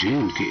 J&K।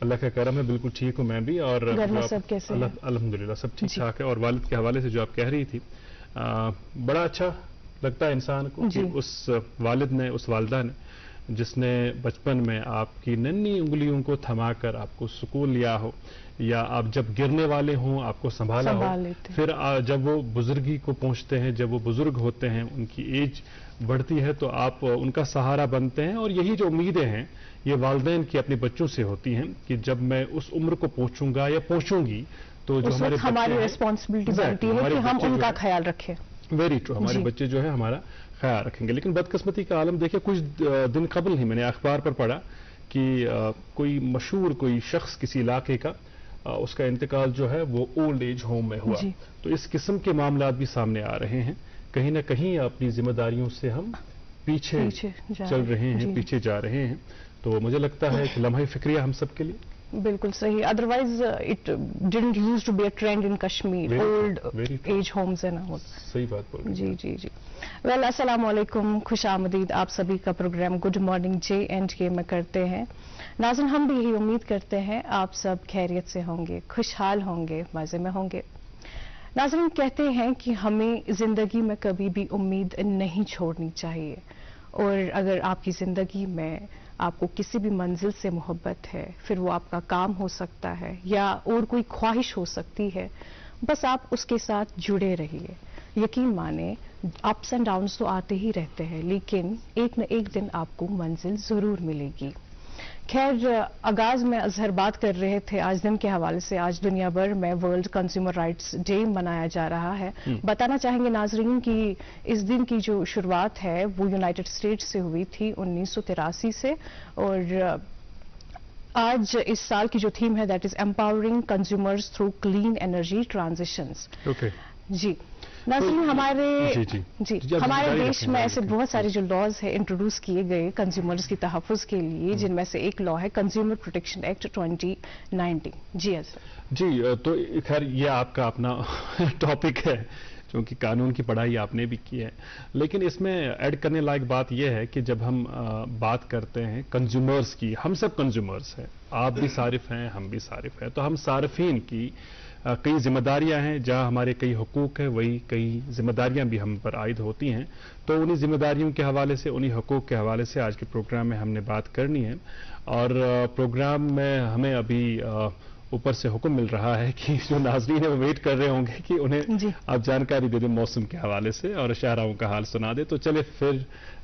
اللہ کا کرم ہے, بالکل ٹھیک ہوں میں بھی. اور گھر میں سب کیسے ہیں؟ الحمدللہ سب ٹھیک ٹھاک ہے. اور والد کے حوالے سے جو آپ کہہ رہی تھی, بڑا اچھا لگتا ہے انسان کو کہ اس والد نے, اس والدہ نے جس نے بچپن میں آپ کی ننھی انگلیوں کو تھما کر آپ کو سکول لیا ہو, یا آپ جب گرنے والے ہوں آپ کو سنبھالا ہو, پھر جب وہ بزرگی کو پہنچتے ہیں, جب وہ بزرگ ہوتے ہیں, ان کی ایج بڑھتی ہے تو آپ ان کا سہارا بنتے ہیں. اور یہی جو امیدیں ہیں یہ والدین کی اپنے بچوں سے ہوتی ہیں کہ جب میں اس عمر کو پہنچوں گا یا پہنچوں گی تو جو ہماری ریسپانسبلٹی بنتی ہے کہ ہم ان کا خیال رکھیں. ویری ٹرو, ہمارے بچے جو ہے ہمارا خیال رکھیں گے. لیکن بدقسمتی کا عالم دیکھیں, کچھ دن قبل ہی میں نے اخبار پر پڑھا کہ کوئی مشہور کوئی شخص کسی علاقے کا, اس کا انتقال جو ہے وہ اولڈ ایج ہوم میں ہوا. تو اس قسم کے معاملات بھی سامنے آ رہے ہیں. کہیں نہ کہیں اپنی ذمہ داریوں سے ہم پیچھے چل رہے ہیں, پیچھے جا رہے ہیں. تو مجھے لگتا ہے کہ لمحہ فکریہ ہم سب کے لیے. بالکل صحیح. Otherwise it didn't used to be a trend in Kashmir, old age homes and all. صحیح بات بول رہے ہیں. جی. ویل السلام علیکم, خوش آمدید آپ سبھی کا پروگرام گڈ مارننگ JNK میں کرتے ہیں. ناظرین, ہم بھی یہی امید کرتے ہیں آپ سب خیریت سے ہوں گے, خوشحال ہوں گے, مزے میں ہوں گے. ناظرین, کہتے ہیں کہ ہمیں زندگی میں کبھی بھی امید نہیں چھوڑنی چاہیے, اور اگر آپ کی زندگی میں آپ کو کسی بھی منزل سے محبت ہے, پھر وہ آپ کا کام ہو سکتا ہے یا اور کوئی خواہش ہو سکتی ہے, بس آپ اس کے ساتھ جڑے رہیے. یقین مانیں اپس اینڈ ڈاؤنس تو آتے ہی رہتے ہیں, لیکن ایک نہ ایک دن آپ کو منزل ضرور ملے گی. خیر, آغاز میں اظہر بات کر رہے تھے آج دن کے حوالے سے. آج دنیا بھر میں ورلڈ کنزیومر رائٹس ڈے منایا جا رہا ہے. بتانا چاہیں گے ناظرین کہ اس دن کی جو شروعات ہے وہ یونائٹڈ اسٹیٹس سے ہوئی تھی 1983 سے, اور آج اس سال کی جو تھیم ہے that is empowering consumers through clean energy transitions. جی ناظرین, ہمارے دیش میں ایسے بہت سارے جو لاز ہیں انٹروڈیوس کیے گئے کنزیومرز کی تحفظ کے لیے, جن میں سے ایک لا ہے کنزیومر پروٹیکشن ایکٹ 2019. جی تو خیر یہ آپ کا اپنا ٹاپک ہے, چونکہ قانون کی پڑھائی آپ نے بھی کی ہے. لیکن اس میں ایڈ کرنے لائق بات یہ ہے کہ جب ہم بات کرتے ہیں کنزیومرز کی, ہم سب کنزیومرز ہیں, آپ بھی صارف ہیں, ہم بھی صارف ہیں, تو ہم صارفین کی کئی ذمہ داریاں ہیں. جہاں ہمارے کئی حقوق ہیں وہی کئی ذمہ داریاں بھی ہم پر عائد ہوتی ہیں. تو انہی ذمہ داریوں کے حوالے سے, انہی حقوق کے حوالے سے آج کے پروگرام میں ہم نے بات کرنی ہے. اور پروگرام میں ہمیں ابھی اوپر سے حکم مل رہا ہے کہ جو ناظرین ہیں وہ ویٹ کر رہے ہوں گے کہ انہیں آپ جانکاری دے دیں موسم کے حوالے سے اور شاہراہوں کا حال سنا دیں. تو چلے پھر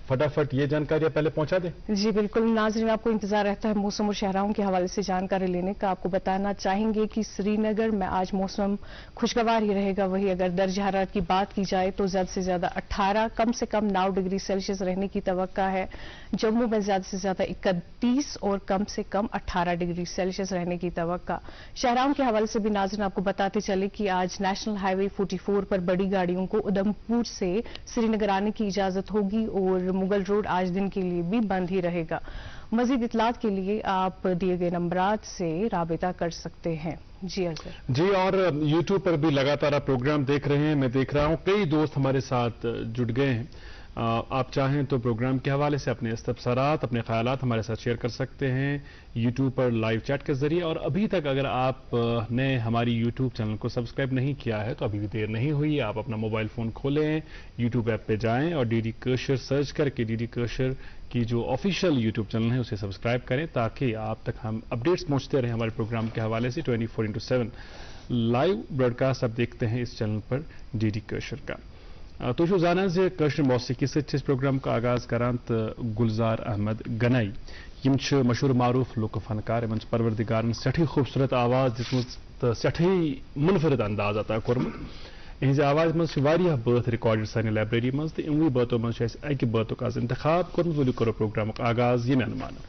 فٹافٹ یہ جانکاریاں پہلے پہنچا دیں. جی بالکل ناظرین, آپ کو انتظار رہتا ہے موسم اور شاہراہوں کے حوالے سے جانکاری لینے کا. آپ کو بتانا چاہیں گے کہ سری نگر میں آج موسم خوشگوار ہی رہے گا. وہی اگر درجہ حرارت کی بات کی جائے تو زیادہ سے زیادہ 18, کم سے کم 9 ڈگری سیلسیس رہنے کی توقع ہے. جموں میں زیادہ سے زیادہ 31 اور کم سے کم 18 ڈگری سیلسیس رہنے کی توقع. شاہراہوں کے حوالے سے بھی ناظرین آپ کو بتاتے چلے کہ آج نیشنل ہائی وے 44 پر بڑی گاڑیوں کو ادھمپور سے سری نگر آنے کی اجازت ہوگی, اور مغل روڈ آج دن کے لیے بھی بند ہی رہے گا. مزید اطلاعات کے لیے آپ دیے گئے نمبرات سے رابطہ کر سکتے ہیں. جی اور یوٹیوب پر بھی لگاتار آپ پروگرام دیکھ رہے ہیں. میں دیکھ رہا ہوں کئی دوست ہمارے ساتھ جڑ گئے ہیں. آپ چاہیں تو پروگرام کے حوالے سے اپنے استفسارات, اپنے خیالات ہمارے ساتھ شیئر کر سکتے ہیں یوٹیوب پر لائیو چیٹ کے ذریعے. اور ابھی تک اگر آپ نے ہماری یوٹیوب چینل کو سبسکرائب نہیں کیا ہے تو ابھی بھی دیر نہیں ہوئی. آپ اپنا موبائل فون کھولیں, یوٹیوب ایپ پہ جائیں اور ڈی ڈی کوشر سرچ کر کے ڈی ڈی کوشر کی جو آفیشیل یوٹیوب چینل ہے اسے سبسکرائب کریں, تاکہ آپ تک ہم اپڈیٹس پہنچتے رہیں ہمارے پروگرام کے حوالے سے. 24x7 لائیو براڈ کاسٹ آپ دیکھتے ہیں اس چینل پر ڈی ڈی کوشر کا. تو شو زانان سے کشر موسیقی سے اس پروگرام کا آغاز کران تو گلزار احمد گنائی یم مشہور معروف لوک فنکار ان پروردگارن سٹھی خوبصورت آواز دتمت تو سٹھی منفرد انداز عطا کورمت. اہز آواز من بات ریکارڈڈ سانہ لائبریری من تو اموی باتوں من اکہ باتک آز انتخاب کورمت. ولو کرو پروگرام آغاز یہ مان.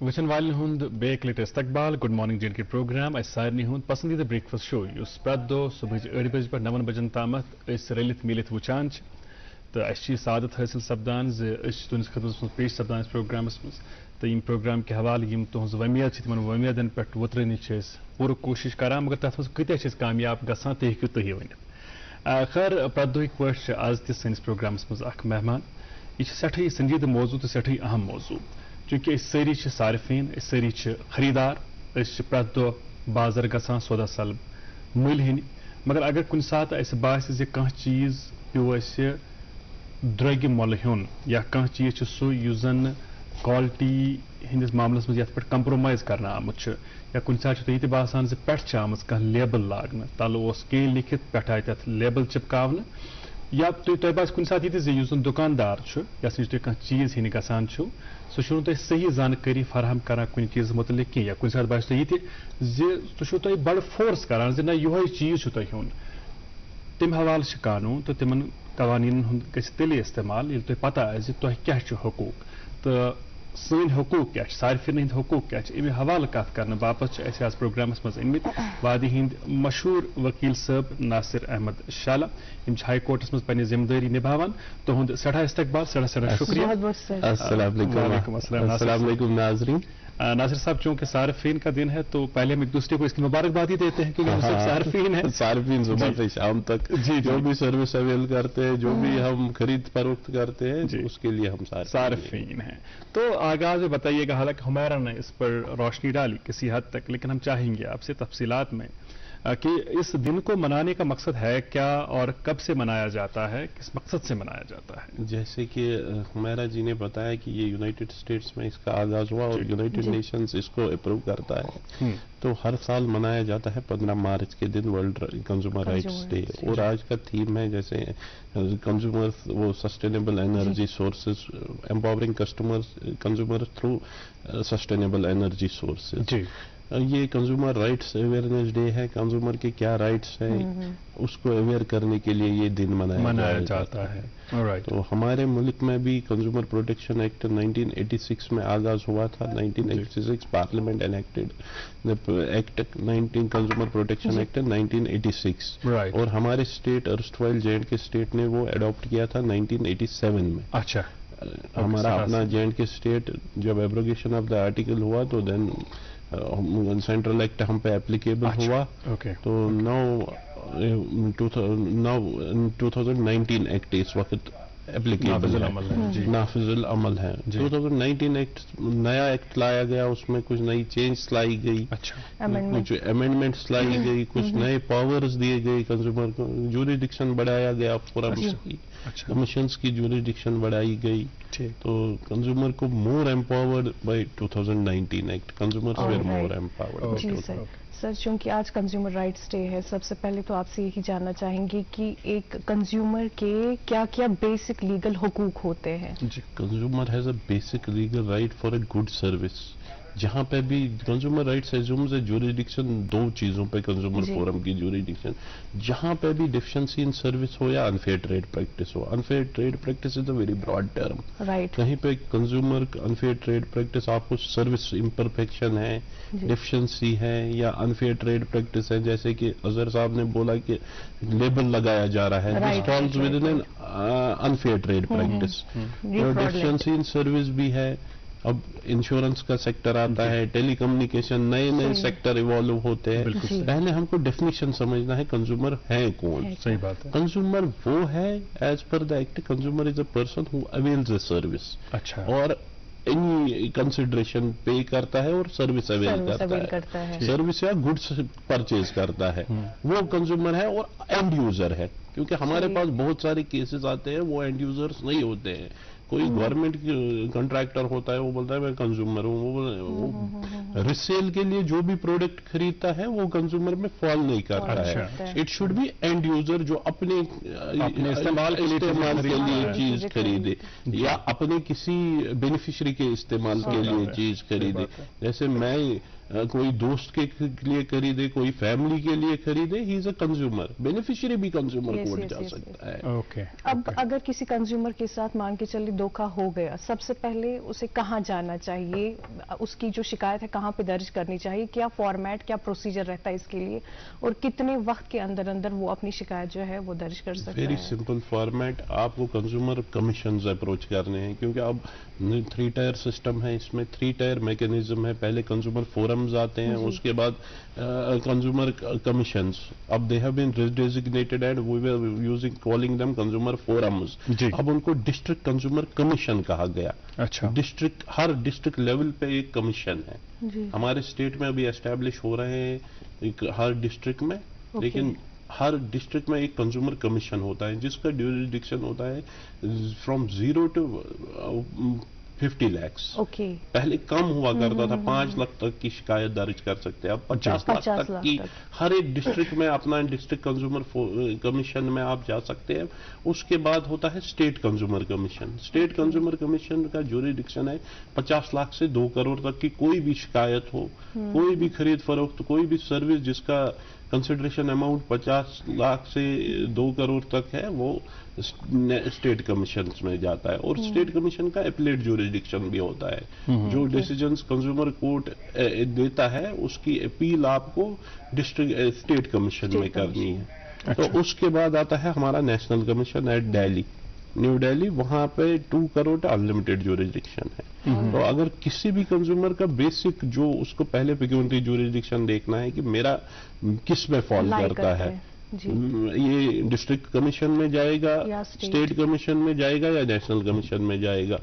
وچن والن ہند بیک لٹ استقبال گڈ مارننگ جے اینڈ کے پروگرام اس سارنی ہند پسندیدہ بریک فاسٹ شو اس پرت دہ صبح 8 بجے پہ 9 بجن تامت اس رلت ملت وچان تو اس سعادت حاصل سپدان تہندس خدمت من پیش سپدان اس پروگرامس من تو یم پروگرام کے حوالہ یم تہذ ومید تمن ومیدن پہ وترن پور کوشش کران مگر تر من کتیا کامیاب گھان تہ ہیکو تھی ورنت خیر پرت دہک پہ آز تہ سنس پروگرامس من اخ مہمان یہ سٹھے سنجیدہ موضوع تو سٹھے اہم موضوع چونکہ اس ساری صارفین اس ساری خریدار اس پرت دہ بازر گھان سودا سلب مل ہن مگر اگر کن سات اس باس کھانا چیز پیو اس درگ مول ہن یا کھانا چیز سہ اس زن کوالٹی ہندس معاملس مز یت پہ کمپرومائز کرنا آمت یا کن سات یہ باسان پہ آمت کھانا لیبل لاگن تل اس کی لکھت پہ آئی تک لیبل چپکاون یا تہ باس کن سات یہ اس زن دکاندار یس نش تھی چیز ہن گھان سہ تہ صحیح زانکاری فراہم کران کن چیز متعلق کی یا کن سات باسو یہ تہ بڑ فورس کران نہ یہ چیز تہ ہن تم حوالہ قانون تو تمن قوانین ہند گھس تیلی استعمال یل تہ پتہ آسہ تہ کیا حقوق تو سن حقوق کیا صارفین ہند حقوق کیا امی حوالہ کت کرنے باپت اس پروگرامس مز انمت وادی ہند مشہور وکیل صاحب ناصر احمد شالہ ہائی کورٹس مز پنہ ذمہ داری نبھاوان تہد سٹھا استقبال سٹھا شکریہ. السلام علیکم ناظرین. ناصر صاحب چونکہ صارفین کا دن ہے تو پہلے ہم ایک دوسرے کو اس کی مبارکباد ہی دیتے ہیں کیونکہ ہم سب صارفین ہیں. صارفین صبح سے شام تک جو بھی سروس اویل کرتے ہیں جو بھی ہم خرید فروخت کرتے ہیں اس کے لیے ہم صارفین ہیں. تو آغاز میں بتائیے گا، حالانکہ ہمارا نے اس پر روشنی ڈالی کسی حد تک، لیکن ہم چاہیں گے آپ سے تفصیلات میں کہ اس دن کو منانے کا مقصد ہے کیا اور کب سے منایا جاتا ہے، کس مقصد سے منایا جاتا ہے؟ جیسے کہ ہمیرا جی نے بتایا کہ یہ یونائٹڈ اسٹیٹس میں اس کا آغاز ہوا اور یونائٹڈ نیشنز اس کو اپروو کرتا ہے، تو ہر سال منایا جاتا ہے 15 مارچ کے دن ورلڈ کنزیومر رائٹس ڈے. اور آج کا تھیم ہے جیسے کنزیومر وہ sustainable energy sources, empowering consumer through sustainable energy sources. یہ کنزیومر رائٹس اویئرنیس ڈے ہے. کنزیومر کے کیا رائٹس ہیں اس کو اویئر کرنے کے لیے یہ دن منایا جاتا ہے. تو ہمارے ملک میں بھی کنزیومر پروٹیکشن ایکٹ 1986 میں آغاز ہوا تھا. 1986 parliament enacted act consumer protection act 1986 اور ہمارے state erstwhile J and K state نے وہ اڈاپٹ کیا تھا 1987 میں. اچھا، ہمارا اپنا جے اینڈ کے اسٹیٹ جب ایبروگیشن آف دا آرٹیکل ہوا تو دین سینٹرل ایکٹ ہم پہ اپلیکیبل ہوا. تو نو 2019 ایکٹ اس وقت اپلیکیبل نافذ العمل ہے. 2019 ایکٹ نیا ایکٹ لایا گیا، اس میں کچھ نئی چینج لائی گئی، کچھ امینڈمنٹس لائی گئی، کچھ نئے پاورز دیے گئے کنزیومر کو، جوریڈکشن بڑھایا گیا، فورمز کی کمیشنز کی جوریڈکشن بڑھائی گئی. تو کنزیومر کو more empowered by 2019 act. Consumers were more empowered. Sir چونکہ آج کنزیومر رائٹس ڈے ہے، سب سے پہلے تو آپ سے یہی جاننا چاہیں گے کہ ایک کنزیومر کے کیا کیا بیسک لیگل حقوق ہوتے ہیں؟ Consumer has a basic legal right for a good service. جہاں پہ بھی کنزیومر رائٹس ایزیومز اے جوریڈکشن دو چیزوں پہ کنزیومر فورم کی جوریڈکشن، جہاں پہ بھی ڈیفیشنسی ان سروس ہو یا انفیئر ٹریڈ پریکٹس ہو. Unfair trade practice is a very broad term. کہیں پہ کنزیومر انفیئر ٹریڈ پریکٹس آپ کو سروس امپرفیکشن ہے، ڈیفیشنسی ہے یا انفیئر ٹریڈ پریکٹس ہے، جیسے کہ اظہر صاحب نے بولا کہ لیبل لگایا جا رہا ہے، this falls with in unfair trade practice. Deficiency in service بھی ہے. اب انشورنس کا سیکٹر آتا ہے، ٹیلی کمیونیکیشن، نئے نئے سیکٹر ایوالو ہوتے ہیں. پہلے ہم کو ڈیفینیشن سمجھنا ہے کنزیومر ہے کون. صحیح بات ہے. کنزیومر وہ ہے as per the act, consumer is a person who avails a service اور اینی کنسیڈریشن پے کرتا ہے اور سروس اویل کرتا ہے، سروس یا گڈس پرچیز کرتا ہے، وہ کنزیومر ہے. اور اینڈ یوزر ہے، کیونکہ ہمارے پاس بہت سارے کیسز آتے ہیں وہ اینڈ یوزرس نہیں ہوتے ہیں. کوئی گورنمنٹ کنٹریکٹر ہوتا ہے وہ بولتا ہے میں کنزیومر ہوں، وہ ریسیل کے لیے جو بھی پروڈکٹ خریدتا ہے وہ کنزیومر میں فال نہیں کرتا ہے. It should be end user جو اپنے استعمال کے لیے چیز خریدے یا اپنے کسی بینیفیشری کے استعمال کے لیے چیز خریدے. جیسے میں کوئی دوست کے لیے خریدے، کوئی فیملی کے لیے خریدے، ہی از اے کنزیومر. بینیفیشری بھی کنزیومر کورٹ جا سکتا ہے. اب اگر کسی کنزیومر کے ساتھ مان کے چلیے دھوکہ ہو گیا، سب سے پہلے اسے کہاں جانا چاہیے؟ اس کی جو شکایت ہے کہاں پہ درج کرنی چاہیے؟ کیا فارمیٹ، کیا پروسیجر رہتا ہے اس کے لیے، اور کتنے وقت کے اندر اندر وہ اپنی شکایت جو ہے وہ درج کر سکتا ہے؟ Very simple format. آپ کو کنزیومر کمیشنز اپروچ کرنے ہیں، کیونکہ اب 3 ٹائر سسٹم ہے، اس میں 3 ٹائر میکینزم ہے. پہلے کنزیومر فورمز آتے ہیں، اس کے بعد کنزیومر کمیشنز. اب they have been designated and we are calling them consumer forums. اب ان کو ڈسٹرکٹ کنزیومر کمیشن کہا گیا. ڈسٹرکٹ، ہر ڈسٹرکٹ لیول پہ ایک کمیشن ہے. ہمارے اسٹیٹ میں ابھی اسٹیبلش ہو رہے ہیں ہر ڈسٹرکٹ میں، لیکن ہر ڈسٹرکٹ میں ایک کنزیومر کمیشن ہوتا ہے جس کا ڈیوریڈکشن ہوتا ہے فرام 0 to 50 lakhs. پہلے کم ہوا کرتا تھا، 5 لاکھ تک کی شکایت درج کر سکتے ہیں. اب 50 لاکھ تک کی ہر ایک ڈسٹرکٹ میں اپنا ڈسٹرکٹ کنزیومر کمیشن میں آپ جا سکتے ہیں. اس کے بعد ہوتا ہے state consumer commission. State consumer commission کا جوریڈکشن ہے 50 لاکھ سے 2 کروڑ تک کی کوئی بھی شکایت ہو، کوئی بھی خرید فروخت، کوئی بھی سروس جس کا کنسیڈریشن اماؤنٹ 50 لاکھ سے 2 کروڑ تک ہے، وہ اسٹیٹ کمیشنز میں جاتا ہے، اور اسٹیٹ کمیشن کا اپیلیٹ جوریسڈکشن بھی ہوتا ہے. جو ڈیسیجنز کنزیومر کورٹ دیتا ہے اس کی اپیل آپ کو ڈسٹرکٹ اسٹیٹ کمیشن میں کرنی ہے. تو اس کے بعد آتا ہے ہمارا national commission at Delhi, New Delhi. وہاں پہ 2 کروڑ انلمیٹڈ جوریسڈکشن ہے. تو اگر کسی بھی کنزیومر کا بیسک جو اس کو پہلے پیکیونٹری جوریسڈکشن دیکھنا ہے کہ میرا کس میں فال کرتا ہے، یہ ڈسٹرکٹ کمیشن میں جائے گا، اسٹیٹ کمیشن میں جائے گا یا نیشنل کمیشن میں جائے گا.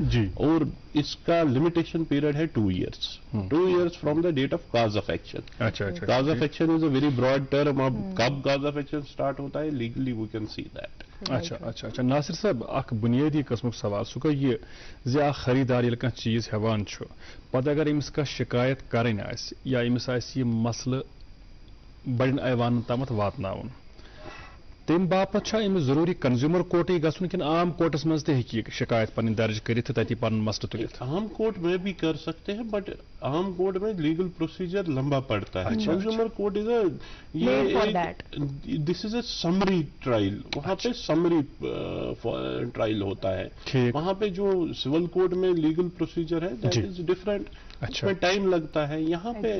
اور اس کا لمیٹیشن پیریڈ ہے 2 years. 2 years from the date of cause of action. Cause of action is a very broad term. اب کب کاز آف ایکشن سٹارٹ ہوتا ہے legally we can see that. اچھا ناصر صاحب، اخ بنیادی قسم سوال سہ گو یہ خریدار یل کانٛہہ چیز ہیوان چھُ، پتہٕ اگر أمِس کانٛہہ شکایت کرٕنۍ آسہِ یا أمِس آسہِ یہِ مسلہٕ بڑٮ۪ن ایوانن تامتھ واتناوُن، تمہِ باپتھ چھا أمِس ضروٗری کنزیومر کورٹٕے گژھُن کِنہٕ عام کورٹس منٛز تہِ ہیٚکہِ یہِ شکایت پنٕنۍ درج کٔرِتھ تہٕ تتی پنُن مسلہٕ تُلِتھ؟ عام کورٹ میں بھی کر سکتے ہیں، بٹ عام کورٹ میں لیگل پروسیجر لمبا پڑتا ہے. Consumer court is this is a summary trial. وہاں پہ سمری ٹرائل ہوتا ہے. وہاں پہ جو سول کورٹ میں لیگل پروسیجر ہے دیٹ از ڈفرینٹ. اس میں ٹائم لگتا ہے. یہاں پہ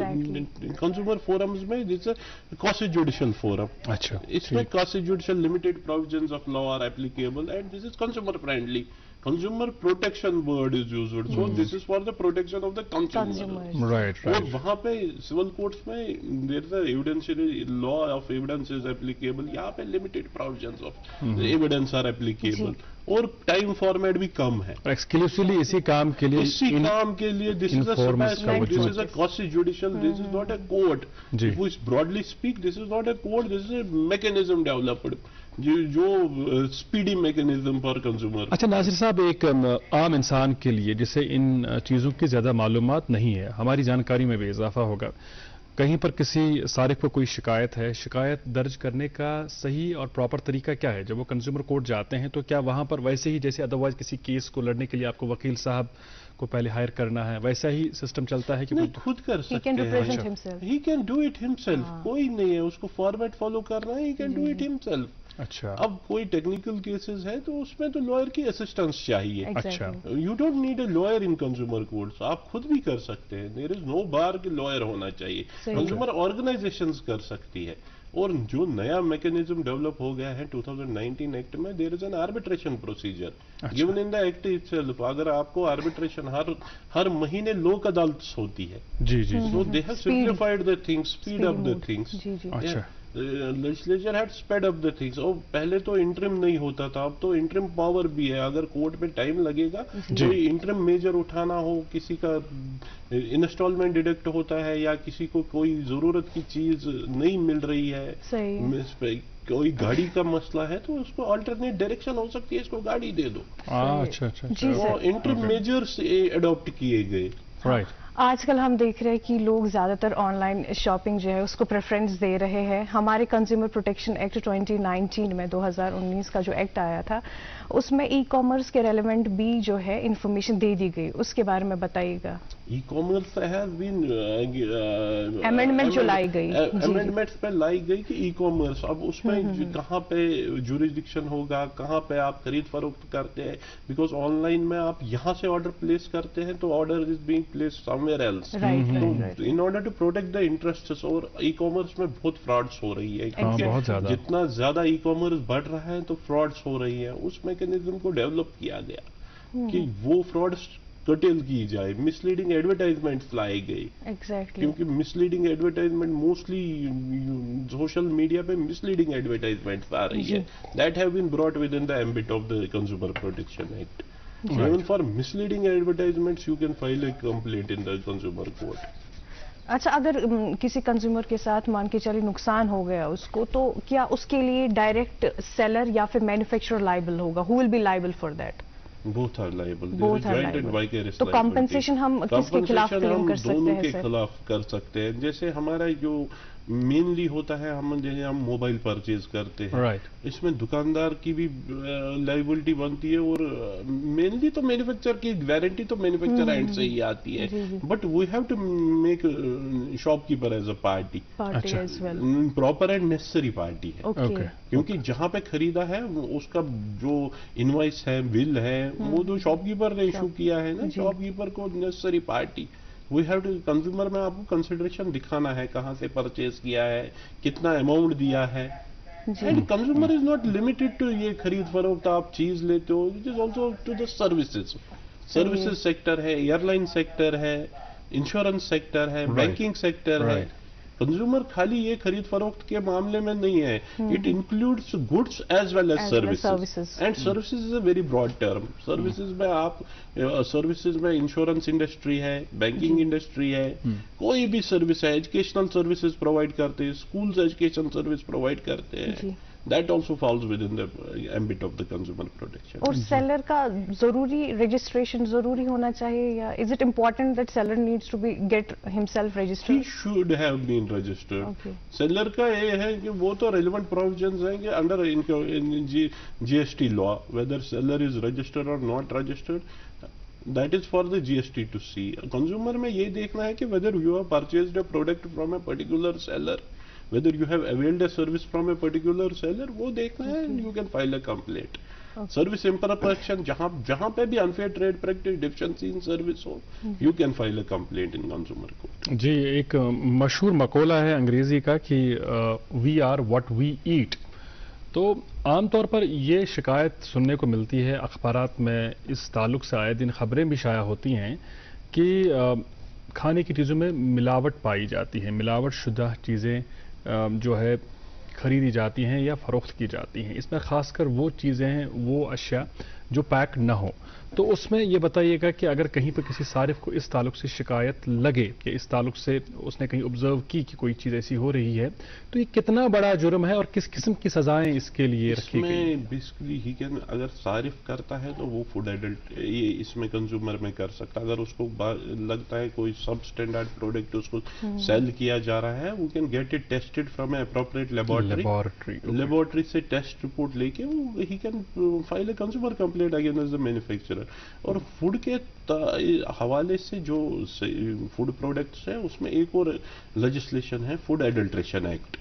کنزیومر فورمز میں this a quasi judicial forum. اس میں quasi judicial limited provisions of law are applicable and this is consumer friendly. Consumer protection word is used, so this is for the protection of the consumer. Right. اور وہاں پہ civil courts میں there is a evidentiary law of evidence is applicable. یہاں پہ limited provisions of evidence are applicable. اور time format بھی کم ہے. ایکسکلوسively اسی کام کے لیے this is a this is a quasi judicial, this is not a court. If we broadly speak, this is not a court, this is a mechanism developed جو speedy mechanism for consumer. اچھا ناصر صاحب، ایک عام انسان کے لیے جسے ان چیزوں کی زیادہ معلومات نہیں ہے، ہماری جانکاری میں بھی اضافہ ہوگا، کہیں پر کسی صارف کو کوئی شکایت ہے، شکایت درج کرنے کا صحیح اور پراپر طریقہ کیا ہے؟ جب وہ کنزیومر کورٹ جاتے ہیں تو کیا وہاں پر ویسے ہی جیسے ادروائز کسی کیس کو لڑنے کے لیے آپ کو وکیل صاحب کو پہلے ہائر کرنا ہے، ویسا ہی سسٹم چلتا ہے کہ خود کر سکتے ہیں؟ He can do it himself. کوئی نہیں ہے اس کو فارمیٹ فالو کرنا ہے، he can do it himself. اچھا، اب کوئی ٹیکنیکل کیسز ہے تو اس میں تو لائر کی اسسٹنس چاہیے. اچھا، you don't need a lawyer in consumer courts. آپ خود بھی کر سکتے ہیں. دیر از نو بار کہ لائر ہونا چاہیے. کنزیومر آرگنائزیشنز کر سکتی ہے. اور جو نیا میکینزم ڈیولپ ہو گیا ہے 2019 ایکٹ میں، there is an arbitration procedure given in the act itself. اگر آپ کو آربیٹریشن ہر مہینے لوک عدالت ہوتی ہے. So they have simplified the things, speed up the things. Legislature had speed up the things. اور پہلے تو انٹرم نہیں ہوتا تھا، اب تو انٹرم پاور بھی ہے. اگر کورٹ میں ٹائم لگے گا، کوئی انٹرم میجر اٹھانا ہو، کسی کا انسٹالمنٹ ڈیڈکٹ ہوتا ہے یا کسی کو کوئی ضرورت کی چیز نہیں مل رہی ہے، کوئی گاڑی کا مسئلہ ہے، تو اس کو آلٹرنیٹ ڈائریکشن ہو سکتی ہے، اس کو گاڑی دے دو. انٹرم میجرز اڈاپٹ کیے گئے. آج کل ہم دیکھ رہے ہیں کہ لوگ زیادہ تر آن لائن شاپنگ جو ہے اس کو پریفرنس دے رہے ہیں. ہمارے کنزیومر پروٹیکشن ایکٹ 2019 میں 2019 کا جو ایکٹ آیا تھا، اس میں ای کامرس کے ریلیونٹ بھی جو ہے انفارمیشن دے دی گئی. اس کے بارے میں بتائیے گا. E-commerce has been amendment جو لائی گئی، امینڈمنٹس پہ لائی گئی کہ ای کامرس اب اس میں کہاں پہ جوریسڈکشن ہوگا، کہاں پہ آپ خرید فروخت کرتے ہیں. بیکاز آن لائن میں آپ یہاں سے آرڈر پلیس کرتے ہیں تو order is being place somewhere else. In order to protect the interests. اور ای کامرس میں بہت فراڈس ہو رہی ہے، کیونکہ جتنا زیادہ ای کامرس بڑھ رہا ہے تو فراڈس ہو رہی ہے. اس میکینزم کو ڈیولپ کیا گیا کہ وہ فراڈس کٹل کی جائے. مس لیڈنگ ایڈورٹائزمنٹس لائے گئے، کیونکہ misleading advertisement mostly social media پہ مس لیڈنگ ایڈورٹائزمنٹس آ رہی ہے. That have been brought with in the ambit of the consumer protection act. Even for misleading advertisements, you can file a complaint in the consumer court. اچھا، اگر کسی consumer کے ساتھ مان کے چلیے نقصان ہو گیا اس کو، تو کیا اس کے لیے ڈائریکٹ سیلر یا پھر مینوفیکچرر لائبل ہوگا؟ Who will be liable for that? both are liable. Both are joint and liable. vicarious تو compensation ہم کس کے خلاف claim کر سکتے ہیں؟ دونوں کے خلاف کر سکتے ہیں. جیسے ہمارا جو مینلی ہوتا ہے, ہم موبائل پرچیز کرتے ہیں, اس میں دکاندار کی بھی لائبلٹی بنتی ہے, اور مینلی تو مینوفیکچر کی وارنٹی تو مینوفیکچر اینڈ سے ہی آتی ہے, but we have to make shopkeeper as a party, proper and necessary party ہے, کیونکہ جہاں پہ خریدا ہے اس کا جو انوائس ہے, بل ہے, وہ تو شاپ کیپر نے ایشو کیا ہے نا, شاپ کیپر کو necessary party. We have to consumer میں آپ کو کنسیڈریشن دکھانا ہے, کہاں سے پرچیز کیا ہے, کتنا اماؤنٹ دیا ہے. And consumer is not limited to یہ خرید فروخت آپ چیز لیتے ہو, it is also to the services. Services sector ہے, ایئر لائن سیکٹر ہے, انشورنس سیکٹر ہے, بینکنگ سیکٹر ہے. کنزیومر خالی یہ خرید فروخت کے معاملے میں نہیں ہے, it includes goods as well as services, and services is a very broad term. Services میں آپ سروسز میں انشورنس انڈسٹری ہے, بینکنگ انڈسٹری ہے, کوئی بھی سروس ہے, ایجوکیشنل سروسز پرووائڈ کرتے ہیں, اسکولز ایجوکیشن سروس پرووائڈ کرتے ہیں, that also falls within the ambit of the consumer protection. اور سیلر کا ضروری رجسٹریشن ضروری ہونا چاہیے, یا is it important that seller needs to be get himself registered? He should have been registered. سیلر کا یہ ہے کہ وہ تو ریلیونٹ پروویژنز ہیں کہ under GST law, whether seller is registered or not registered, that is for the GST to see. Consumer میں یہ دیکھنا ہے کہ whether you have purchased a product from a particular seller, whether you have availed a service from a particular seller, وہ دیکھنا ہے, and you can file a complaint. Service imperfection, جہاں پہ بھی unfair trade practice, deficiency in service who, you can file a complaint in consumer court. جی, ایک مشہور مقولہ ہے انگریزی کا کہ we are what we eat. تو عام طور پر یہ شکایت سننے کو ملتی ہے, اخبارات میں اس تعلق سے آئے دن خبریں بھی شائع ہوتی ہیں کہ کھانے کی چیزوں میں ملاوٹ پائی جاتی ہے, ملاوٹ شدہ چیزیں جو ہے خریدی جاتی ہیں یا فروخت کی جاتی ہیں. اس میں خاص کر وہ چیزیں ہیں, وہ اشیاء جو پیک نہ ہو. تو اس میں یہ بتائیے گا کہ اگر کہیں پر کسی صارف کو اس تعلق سے شکایت لگے کہ اس تعلق سے اس نے کہیں آبزرو کی کہ کوئی چیز ایسی ہو رہی ہے, تو یہ کتنا بڑا جرم ہے اور کس قسم کی سزائیں اس کے لیے رکھی گئی؟ اس میں بیسکلی ہی کین, اگر صارف کرتا ہے تو وہ فوڈ ایڈلٹ یہ اس میں کنزیومر میں کر سکتا. اگر اس کو لگتا ہے کوئی سب اسٹینڈرڈ پروڈکٹ اس کو سیل کیا جا رہا ہے, وہ can get it tested from a appropriate laboratory سے ٹیسٹ رپورٹ لے کے ہی can file a consumer complaint against the manufacturer. اور فوڈ کے حوالے سے جو فوڈ پروڈکٹس ہیں اس میں ایک اور لیجسلیشن ہے, food adulteration act.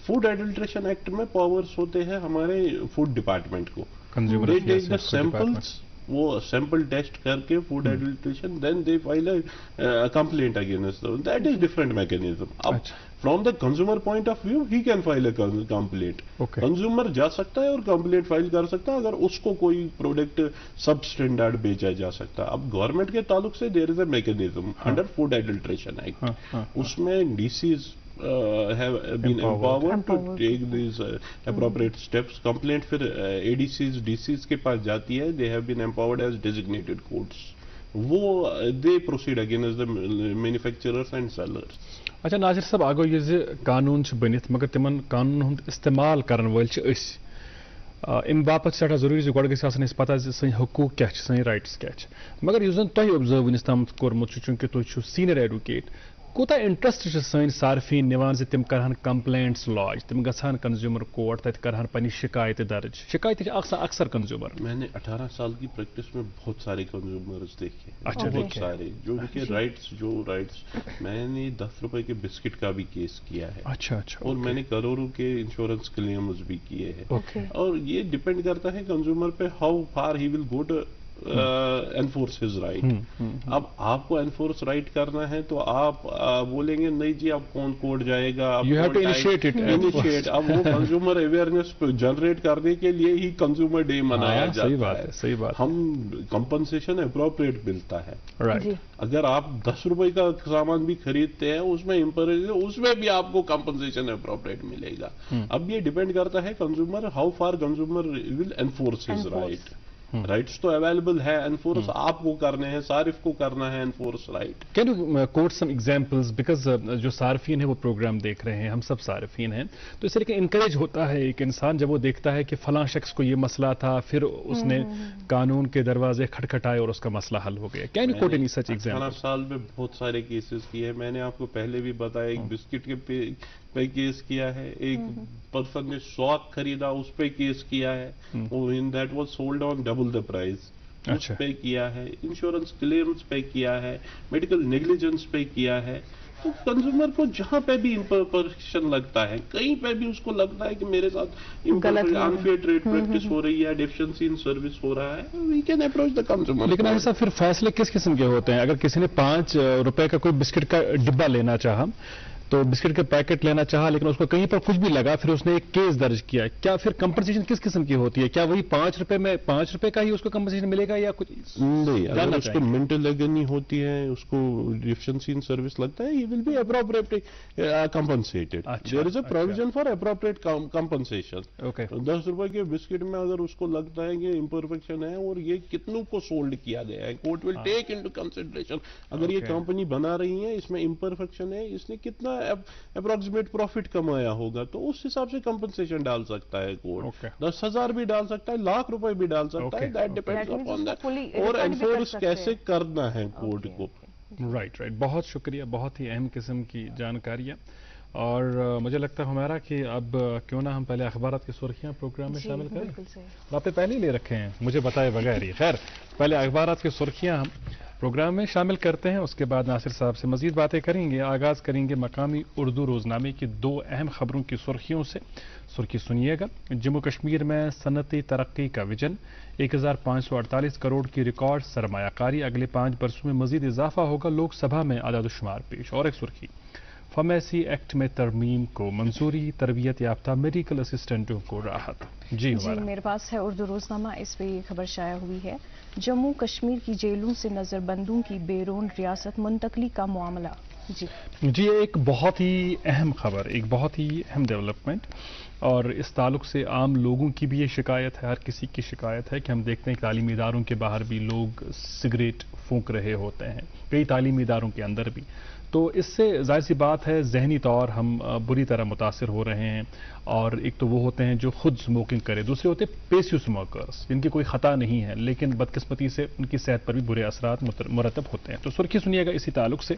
Food adulteration act میں پاورز ہوتے ہیں ہمارے فوڈ ڈپارٹمنٹ کو. دے ٹیک دا سیمپلس, وہ سیمپل ٹیسٹ کر کے food adulteration, then they file a complaint against. That is different mechanism. اب from the consumer point of view he can file a complaint. Consumer جا سکتا ہے اور complaint file کر سکتا ہے اگر اس کو کوئی پروڈکٹ سب اسٹینڈرڈ بیچا جا سکتا ہے. اب گورنمنٹ کے تعلق سے there is a mechanism under food adulteration act. اس میں D Cs have been empowered to take these appropriate steps. Complaint پھر ADCs, DCs کے پاس جاتی ہے. They have been empowered as designated courts. وہ they proceed against the manufacturers and sellers. اچھا ناصر صاحب, آگو یہ قانون بنت مگر تمن قانون ہند استعمال کرن ول ام باپت سٹھا ضروری گۄڈٕ گژھِ آسٕنۍ اَسہِ پتہ زِ سٲنۍ حقوٗق کیٛاہ چھِ, سٲنۍ رایٹس کیٛاہ چھِ. مگر یُس زن تۄہہِ اوبزٲرو وٕنیُس تامَتھ کوٚرمُت چھُ, چوٗنٛکہِ تُہۍ چھِو سیٖنیر ایڈوکیٹ, کوٗتاہ انٹرسٹ چھِ سٲنۍ صارفیٖن نِوان زِ تِم کرہن کمپلینٹس لاج, تِم گژھن کنزیومر کورٹ, تتہِ کرہن پننہِ شکایتہِ درج. شکایتہِ چھِ آسان اکثر کنزیومر. میں نے 18 سال کی پریکٹس میں بہت سارے کنزیومرز دیکھے, بہت سارے جو ان کے رائٹس میں نے 10 روپے کے بسکٹ کا بھی کیس کیا ہے. اچھا. اور میں نے کروڑوں کے انشورنس کلیمز بھی کیے ہیں. اور یہ ڈپینڈ کرتا ہے کنزیومر پہ, how far he will go to enforce his right. اب آپ کو انفورس رائٹ کرنا ہے تو آپ بولیں گے نہیں جی اب کون کوڈ جائے گا, انیشیٹ. اب وہ کنزیومر اویئرنیس جنریٹ کرنے کے لیے ہی کنزیومر ڈے منایا جاتا ہے. صحیح بات. ہم کمپنسیشن اپروپریٹ ملتا ہے. اگر آپ 10 روپے کا سامان بھی خریدتے ہیں اس میں بھی آپ کو کمپنسیشن اپروپریٹ ملے گا. اب یہ ڈیپینڈ کرتا ہے consumer, how far consumer will enforce his right. Rights تو اویلیبل ہے, انفورس آپ کو کرنے ہیں, صارف کو کرنا ہے enforce right. Can you quote some examples, because جو صارفین ہیں وہ پروگرام دیکھ رہے ہیں, ہم سب صارفین ہیں, تو اس طرح انکریج ہوتا ہے ایک انسان جب وہ دیکھتا ہے کہ فلاں شخص کو یہ مسئلہ تھا, پھر اس نے قانون کے دروازے کھٹکھٹائے اور اس کا مسئلہ حل ہو گیا. Can you quote any such example? 18 سال میں بہت سارے کیسز کیے ہیں. میں نے آپ کو پہلے بھی بتایا, ایک بسکٹ کے پہ کیس کیا ہے, ایک پرسن نے سوک خریدا اس پہ کیس کیا ہے, that was sold on double the price, اس پہ کیا ہے, انشورنس کلیمز پہ کیا ہے, میڈیکل نیگلیجنس پہ کیا ہے. تو کنزیومر کو جہاں پہ بھی امپرفیکشن لگتا ہے, کہیں پہ بھی اس کو لگتا ہے کہ میرے ساتھ انفیئر ٹریڈ پریکٹس ہو رہی ہے, ڈیفیشنسی ان سروس ہو رہا ہے, we can approach the consumer. لیکن ایسا پھر فیصلے کس قسم کے ہوتے ہیں؟ اگر کسی نے 5 روپے کا کوئی بسکٹ کا ڈبہ لینا چاہا, تو بسکٹ کا پیکٹ لینا چاہا, لیکن اس کو کہیں پر کچھ بھی لگا, پھر اس نے ایک کیس درج کیا, کیا پھر کمپنسیشن کس قسم کی ہوتی ہے؟ کیا وہی 5 روپے میں 5 روپے کا ہی اس کو کمپنسیشن ملے گا یا کچھ؟ نہیں, اگر اس کو منٹل لگنی ہوتی ہے, اس کو ڈیفیشنسی ان سروس لگتا ہے, he will be appropriately compensated. There is a provision for appropriate compensation. 10 روپے کے بسکٹ میں اگر اس کو لگتا ہے کہ امپرفیکشن ہے اور یہ کتنوں کو سولڈ کیا گیا ہے, court will take into consideration. اگر یہ کمپنی بنا رہی ہے, اس میں امپرفیکشن ہے, اس نے کتنا اپروکسیمیٹ پروفٹ کمایا ہوگا, تو اس حساب سے کمپنسیشن ڈال سکتا ہے کورٹ. 10,000 بھی ڈال سکتا ہے, لاکھ روپے بھی ڈال سکتا ہے, دیٹ ڈیپینڈز اپون دیٹ, اور انفورس کیسے کرنا ہے کورٹ کو. رائٹ. بہت شکریہ, بہت ہی اہم قسم کی جانکاریاں. اور مجھے لگتا ہے ہمارا کہ اب کیوں نہ ہم پہلے اخبارات کی سرخیاں پروگرام میں شامل کریں. آپ نے پہلے ہی لے رکھے ہیں مجھے بتائے بغیر ہی. خیر, پہلے اخبارات کی سرخیاں ہم پروگرام میں شامل کرتے ہیں, اس کے بعد ناصر صاحب سے مزید باتیں کریں گے. آغاز کریں گے مقامی اردو روزنامے کی 2 اہم خبروں کی سرخیوں سے. سرخی سنیے گا. جموں کشمیر میں صنعتی ترقی کا ویژن, 1548 کروڑ کی ریکارڈ سرمایہ کاری, اگلے 5 برسوں میں مزید اضافہ ہوگا. لوک سبھا میں اعداد و شمار پیش. اور ایک سرخی, فارمیسی ایکٹ میں ترمیم کو منظوری, تربیت یافتہ میڈیکل اسسٹنٹوں کو راحت. جی میرے پاس ہے اردو روزنامہ, اس پہ یہ خبر شائع ہوئی ہے. جموں کشمیر کی جیلوں سے نظر بندوں کی بیرون ریاست منتقلی کا معاملہ. جی ایک بہت ہی اہم خبر, ایک بہت ہی اہم ڈیولپمنٹ, اور اس تعلق سے عام لوگوں کی بھی یہ شکایت ہے, ہر کسی کی شکایت ہے کہ ہم دیکھتے ہیں کہ تعلیمی اداروں کے باہر بھی لوگ سگریٹ پھونک رہے ہوتے ہیں, کئی تعلیمی اداروں کے اندر بھی. تو اس سے ظاہر سی بات ہے ذہنی طور ہم بری طرح متاثر ہو رہے ہیں. اور ایک تو وہ ہوتے ہیں جو خود اسموکنگ کرے, دوسرے ہوتے ہیں پیسیو اسموکرز جن کی کوئی خطا نہیں ہے لیکن بدقسمتی سے ان کی صحت پر بھی برے اثرات مرتب ہوتے ہیں. تو سرخی سنیے گا اسی تعلق سے,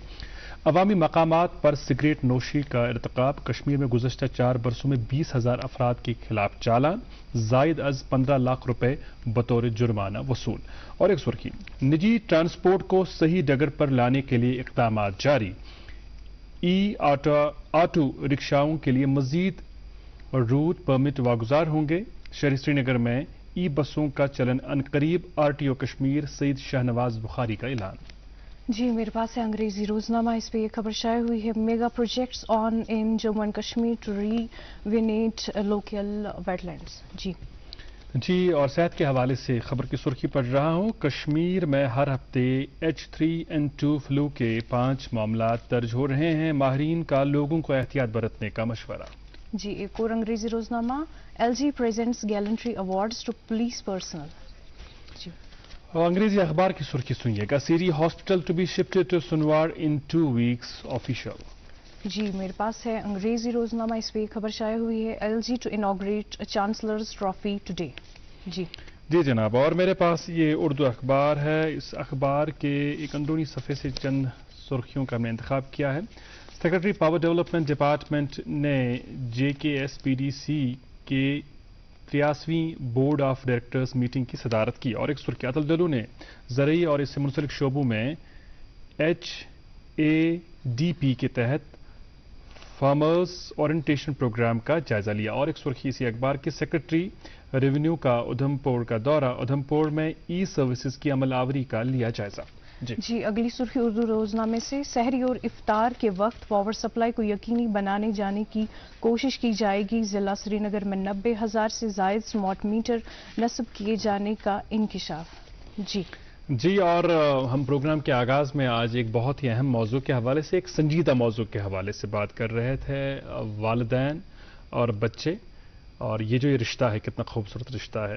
عوامی مقامات پر سگریٹ نوشی کا ارتکاب, کشمیر میں گزشتہ 4 برسوں میں 20,000 افراد کے خلاف چالان, زائد از 15 لاکھ روپے بطور جرمانہ وصول. اور ایک سرخی, نجی ٹرانسپورٹ کو صحیح ڈگر پر لانے کے لیے اقدامات جاری, ای آٹو رکشاؤں کے لیے مزید روٹ پرمٹ واگزار ہوں گے. شہر سری نگر میں ای بسوں کا چلن عنقریب, RTO کشمیر سعید شاہنواز بخاری کا اعلان. جی میرے پاس ہے انگریزی روزنامہ, اس پہ یہ خبر شائع ہوئی ہے. Mega projects on in Jammu and Kashmir to rejuvenate local wetlands. جی اور صحت کے حوالے سے خبر کی سرخی پڑھ رہا ہوں. کشمیر میں ہر ہفتے H3N2 فلو کے 5 معاملات درج ہو رہے ہیں, ماہرین کا لوگوں کو احتیاط برتنے کا مشورہ. جی ایک اور انگریزی روزنامہ, LG presents gallantry awards to police personnel. جی انگریزی اخبار کی سرخی سنیے گا, سیری hospital to be shifted to سنوار ان 2 ویکس آفیشیل. جی میرے پاس ہے انگریزی روزنامہ, اس پہ خبر شائع ہوئی ہے. LG to inaugurate chancellor's trophy today. جی جناب, اور میرے پاس یہ اردو اخبار ہے. اس اخبار کے ایک اندرونی صفحے سے چند سرخیوں کا ہم نے انتخاب کیا ہے. سیکرٹری پاور ڈیولپمنٹ ڈپارٹمنٹ نے JKSPDC کے 83ویں بورڈ آف ڈائریکٹرز میٹنگ کی صدارت کی. اور ایک سرخی, عدل دلو نے زرعی اور اس سے منسلک شعبوں میں HADP کے تحت فارمرز اورینٹیشن پروگرام کا جائزہ لیا. اور ایک سرخی اسی اخبار کے, سیکرٹری ریونیو کا ادھمپور کا دورہ, ادھمپور میں ای سروسز کی عمل آوری کا لیا جائزہ. جی اگلی سرخی اردو روزنامے سے, سحری اور افطار کے وقت پاور سپلائی کو یقینی بنانے جانے کی کوشش کی جائے گی. ضلع سری نگر میں 90,000 سے زائد سمارٹ میٹر نصب کیے جانے کا انکشاف. جی اور ہم پروگرام کے آغاز میں آج ایک بہت ہی اہم موضوع کے حوالے سے, ایک سنجیدہ موضوع کے حوالے سے بات کر رہے تھے, والدین اور بچے, اور یہ جو یہ رشتہ ہے کتنا خوبصورت رشتہ ہے.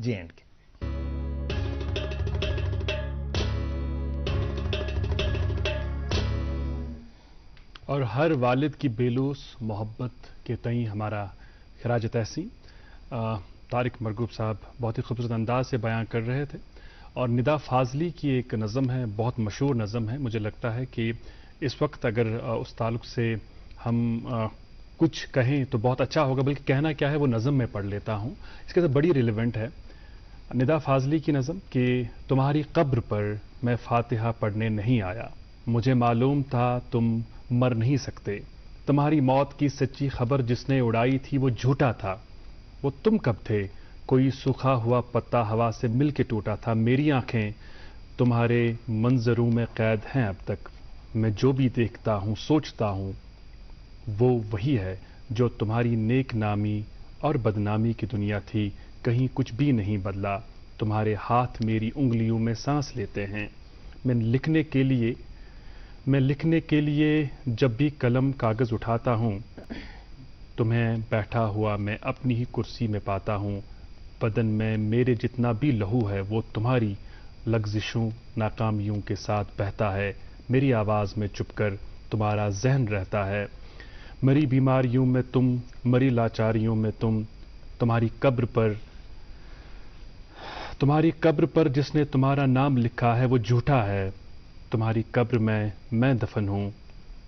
J&K। اور ہر والد کی بیلوس محبت کے تئیں ہمارا خراج تحسین. طارق مرغوب صاحب بہت ہی خوبصورت انداز سے بیان کر رہے تھے. اور ندا فاضلی کی ایک نظم ہے, بہت مشہور نظم ہے. مجھے لگتا ہے کہ اس وقت اگر اس تعلق سے ہم کچھ کہیں تو بہت اچھا ہوگا, بلکہ کہنا کیا ہے وہ نظم میں پڑھ لیتا ہوں. اس کے ساتھ بڑی ریلیونٹ ہے ندا فاضلی کی نظم کہ تمہاری قبر پر میں فاتحہ پڑھنے نہیں آیا, مجھے معلوم تھا تم مر نہیں سکتے, تمہاری موت کی سچی خبر جس نے اڑائی تھی وہ جھوٹا تھا, وہ تم کب تھے کوئی سوکھا ہوا پتا ہوا سے مل کے ٹوٹا تھا, میری آنکھیں تمہارے منظروں میں قید ہیں اب تک, میں جو بھی دیکھتا ہوں سوچتا ہوں وہ وہی ہے جو تمہاری نیک نامی اور بدنامی کی دنیا تھی, کہیں کچھ بھی نہیں بدلا, تمہارے ہاتھ میری انگلیوں میں سانس لیتے ہیں, میں لکھنے کے لیے جب بھی قلم کاغذ اٹھاتا ہوں تمہیں بیٹھا ہوا میں اپنی ہی کرسی میں پاتا ہوں, بدن میں میرے جتنا بھی لہو ہے وہ تمہاری لغزشوں ناکامیوں کے ساتھ بہتا ہے, میری آواز میں چپ کر تمہارا ذہن رہتا ہے, مری بیماریوں میں تم, مری لاچاریوں میں تم, تمہاری قبر پر جس نے تمہارا نام لکھا ہے وہ جھوٹا ہے, تمہاری قبر میں دفن ہوں,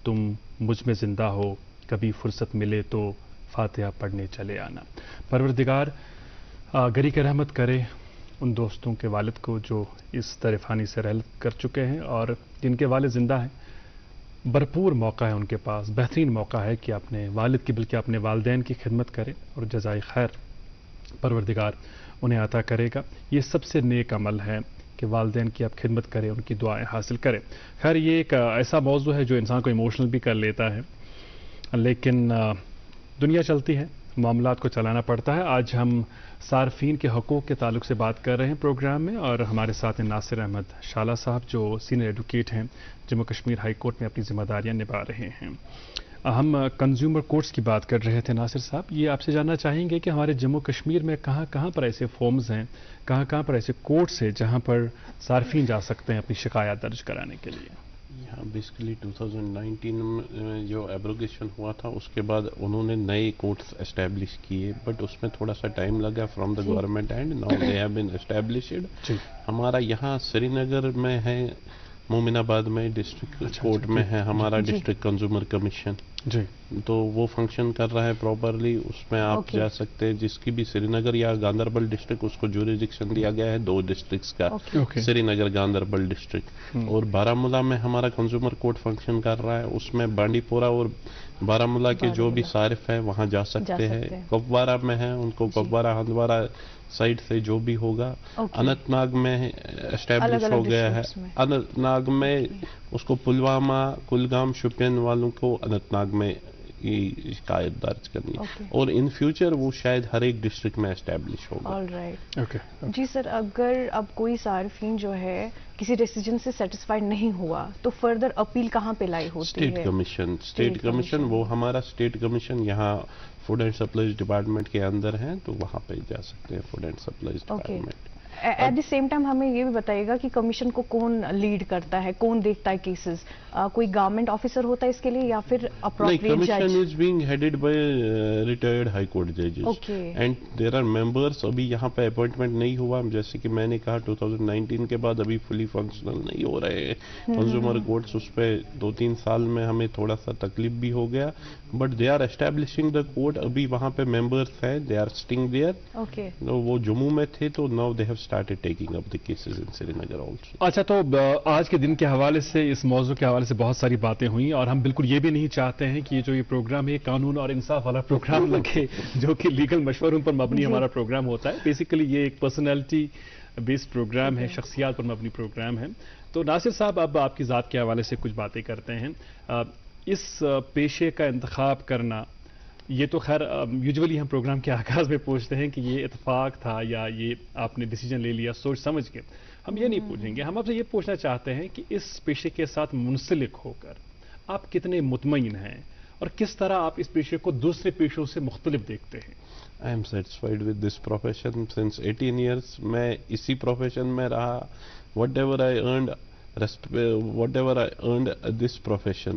تم مجھ میں زندہ ہو, کبھی فرصت ملے تو فاتحہ پڑھنے چلے آنا. پروردگار گری کے رحمت کرے ان دوستوں کے والد کو جو اس طرفانی سے رحل کر چکے ہیں اور جن کے والد زندہ ہیں. بھرپور موقع ہے ان کے پاس, بہترین موقع ہے کہ اپنے والد کی بلکہ اپنے والدین کی خدمت کرے اور جزائے خیر پروردگار انہیں عطا کرے گا. یہ سب سے نیک عمل ہے کہ والدین کی آپ خدمت کریں, ان کی دعائیں حاصل کریں. خیر یہ ایک ایسا موضوع ہے جو انسان کو ایموشنل بھی کر لیتا ہے, لیکن دنیا چلتی ہے, معاملات کو چلانا پڑتا ہے. آج ہم صارفین کے حقوق کے تعلق سے بات کر رہے ہیں پروگرام میں, اور ہمارے ساتھ ہیں ناصر احمد شالا صاحب جو سینئر ایڈوکیٹ ہیں, جموں کشمیر ہائی کورٹ میں اپنی ذمہ داریاں نبھا رہے ہیں. ہم کنزیومر کورٹس کی بات کر رہے تھے. ناصر صاحب یہ آپ سے جاننا چاہیں گے کہ ہمارے جموں کشمیر میں کہاں کہاں پر ایسے فارمز ہیں, کہاں کہاں پر ایسے کورٹس ہیں جہاں پر صارفین جا سکتے ہیں اپنی شکایات درج کرانے کے لیے؟ یہاں بیسیکلی 2019 میں جو ایبروگیشن ہوا تھا اس کے بعد انہوں نے نئے کورٹس اسٹیبلش کیے, بٹ اس میں تھوڑا سا ٹائم لگا from the government and, now they have been established. ہمارا یہاں سری نگر میں ہے, مومن آباد میں ڈسٹرکٹ کورٹ میں ہے ہمارا ڈسٹرکٹ کنزیومر کمیشن, تو وہ فنکشن کر رہا ہے پراپرلی. اس میں آپ جا سکتے ہیں, جس کی بھی سری نگر یا گاندربل ڈسٹرکٹ, اس کو جوریڈکشن دیا گیا ہے 2 ڈسٹرکٹس کا, سری نگر گاندربل ڈسٹرکٹ. اور بارامولہ میں ہمارا کنزیومر کورٹ فنکشن کر رہا ہے, اس میں بانڈی پورہ اور بارامولہ کے جو بھی صارف ہیں وہاں جا سکتے ہیں. کپوارہ میں ہے, ان کو کپوارہ ہندوارہ سائڈ سے جو بھی ہوگا. اننت ناگ میں اسٹیبلش ہو گیا ہے, اننت ناگ میں اس کو پلوامہ کلگام شوپین والوں کو اننت ناگ میں شکایت درج کرنی ہے, اور ان فیوچر وہ شاید ہر ایک ڈسٹرکٹ میں اسٹیبلش ہوگا. جی سر, اگر اب کوئی صارفین جو ہے کسی ڈیسیجن سے سیٹسفائیڈ نہیں ہوا تو فردر اپیل کہاں پہ لائی ہوتی ہے؟ اسٹیٹ کمیشن وہ ہمارا اسٹیٹ کمیشن یہاں فوڈ اینڈ سپلائز ڈپارٹمنٹ کے اندر ہیں, تو وہاں پہ جا سکتے ہیں food and supplies department. At the same time ہمیں یہ بھی بتائیے گا کہ کمیشن کو کون لیڈ کرتا ہے, کون دیکھتا ہے کیسز, کوئی گورنمنٹ آفیسر ہوتا ہے اس کے لیے یا پھر اپروپریٹ جج؟ Commission is being headed by retired high court ججز اینڈ دیر آر ممبرس. ابھی یہاں پہ اپوائنٹمنٹ نہیں ہوا, جیسے کہ میں نے کہا 2019 کے بعد ابھی فلی فنکشنل نہیں ہو رہے ہیں کنزیومر کورٹس. اس پہ 2-3 سال میں ہمیں تھوڑا سا تکلیف بھی ہو گیا, but they are establishing the court. ابھی وہاں پہ ممبرس ہیں, دے آر سٹنگ دیئر. وہ جموں میں تھے, تو now they have started taking up the cases in Sri Nagar also. اچھا, تو آج کے دن کے حوالے سے اس موضوع کے حوالے سے بہت ساری باتیں ہوئیں, اور ہم بالکل یہ بھی نہیں چاہتے ہیں کہ جو یہ پروگرام ہے قانون اور انصاف والا پروگرام لگے جو کہ لیگل مشوروں پر مبنی ہمارا پروگرام ہوتا ہے. بیسیکلی یہ ایک پرسنالٹی بیسڈ پروگرام ہے, شخصیات پر مبنی پروگرام ہے. تو ناصر صاحب اب آپ کی ذات کے حوالے سے کچھ باتیں کرتے ہیں. اس پیشے کا انتخاب کرنا, یہ تو خیر یوزولی ہم پروگرام کے آغاز میں پوچھتے ہیں کہ یہ اتفاق تھا یا یہ آپ نے ڈیسیجن لے لیا سوچ سمجھ کے. ہم یہ نہیں پوچھیں گے, ہم آپ سے یہ پوچھنا چاہتے ہیں کہ اس پیشے کے ساتھ منسلک ہو کر آپ کتنے مطمئن ہیں اور کس طرح آپ اس پیشے کو دوسرے پیشوں سے مختلف دیکھتے ہیں؟ I am satisfied with this profession since 18 years. میں اسی پروفیشن میں رہا. whatever I earned this profession,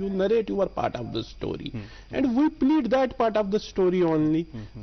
you narrate your part of the story and we plead that part of the story only.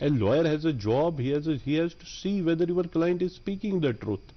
A lawyer has a job, he has to see whether your client is speaking the truth.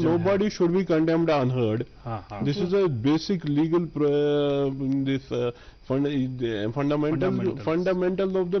nobody should be condemned unheard. This is a basic legal fundamental of the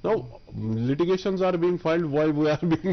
Now litigations are being filed why we are being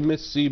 MSc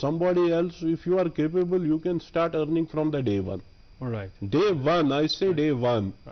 somebody else. If you are capable, you can start earning from the day one. Day one, I say day one.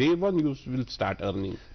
day one you will start earning.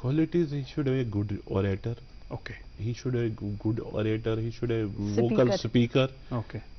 Qualities, he should be a good orator. Okay. He should be a good orator. He should be a vocal speaker. Okay.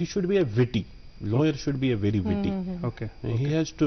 he should be a witty. Lawyer should be a very witty. Okay. He has to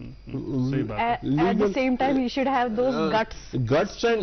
At the same time, you should have those guts and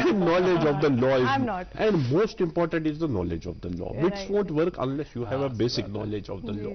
And knowledge of the law is, I'm not. and most important is the knowledge of the law, which Right. won't work unless you have a basic knowledge of the law.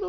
No,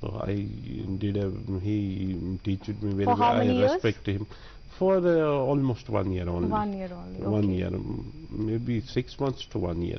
So I did he teached me very well. I respect him for almost 1 year only. 1 year only. Okay. 1 year, maybe 6 months to 1 year.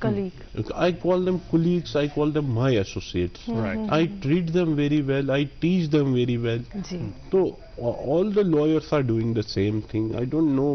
Colleague. I call them colleagues. I call them my associates. Right. I treat them very well. I teach them very well. So all the lawyers are doing the same thing. I don't know.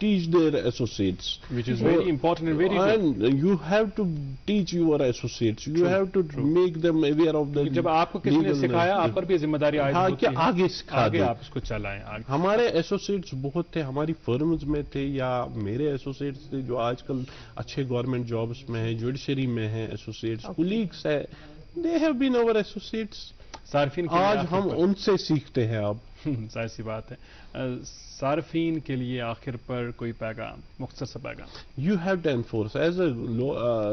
teach their associates. Which is very important and very good. And you have to teach your associates. You have to make them aware of the جب آپ کو کسی نے سکھایا آپ پر بھی ذمہ داری عائد ہوتی ہے آگے سکھا آگے دیں. آپ اس کو چلائیں. ہمارے ایسوسیٹس بہت تھے ہماری فرمز میں تھے یا میرے ایسوسیٹس تھے جو آج کل اچھے گورنمنٹ جابس میں ہیں, جوڈیشری میں ہیں, ایسوسیٹس کولیگس ہے. They have been our associates. صارفین آج ہم ان سے سیکھتے ہیں. اب ظاہر سی بات ہے. صارفین کے لیے آخر پر کوئی پیغام, مختصر سا پیغام. You have to enforce as a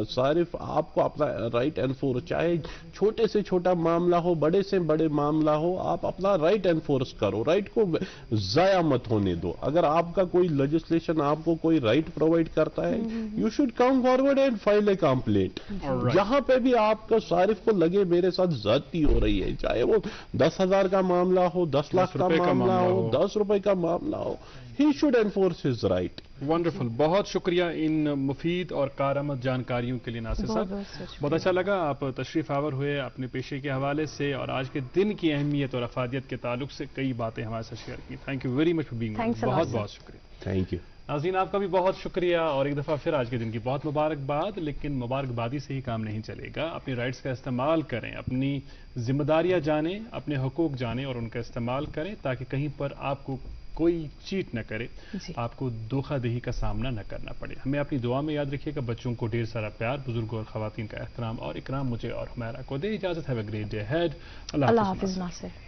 صارف, آپ کو اپنا رائٹ انفورس, چاہے چھوٹے سے چھوٹا معاملہ ہو, بڑے سے بڑے معاملہ ہو, آپ اپنا رائٹ انفورس کرو. رائٹ کو ضائع مت ہونے دو. اگر آپ کا کوئی لیجسلیشن آپ کو کوئی رائٹ پرووائڈ کرتا ہے, you should come forward and file a complaint. جہاں پہ بھی آپ کا صارف کو لگے میرے ساتھ زیادتی ہو رہی ہے, چاہے وہ 10,000 کا معاملہ ہو, 10 لاکھ کا معاملہ ہو, 10 روپے کا معاملہ ہو, he should enforce his right. Wonderful. بہت شکریہ ان مفید اور کارآمد جانکاریوں کے لیے ناصر صاحب. بہت اچھا لگا آپ تشریف آور ہوئے اپنے پیشے کے حوالے سے اور آج کے دن کی اہمیت اور افادیت کے تعلق سے کئی باتیں ہمارے ساتھ شیئر کی. Thank you very much for being. بہت بہت شکریہ. Thank you. ناظرین آپ کا بھی بہت شکریہ اور ایک دفعہ پھر آج کے دن کی بہت مبارکباد. لیکن مبارکبادی سے ہی کام نہیں چلے گا. اپنی رائٹس کا استعمال کریں, اپنی ذمہ داریاں جانیں, اپنے حقوق جانیں اور ان کا استعمال کریں تاکہ کہیں پر آپ کو کوئی چیٹ نہ کرے, آپ کو دھوکہ دہی کا سامنا نہ کرنا پڑے. ہمیں اپنی دعا میں یاد رکھیے گا. بچوں کو ڈھیر سارا پیار, بزرگوں اور خواتین کا احترام اور اکرام. مجھے اور حمیرہ کو دے اجازت. Have a great day ahead. اللہ حافظ ناصر.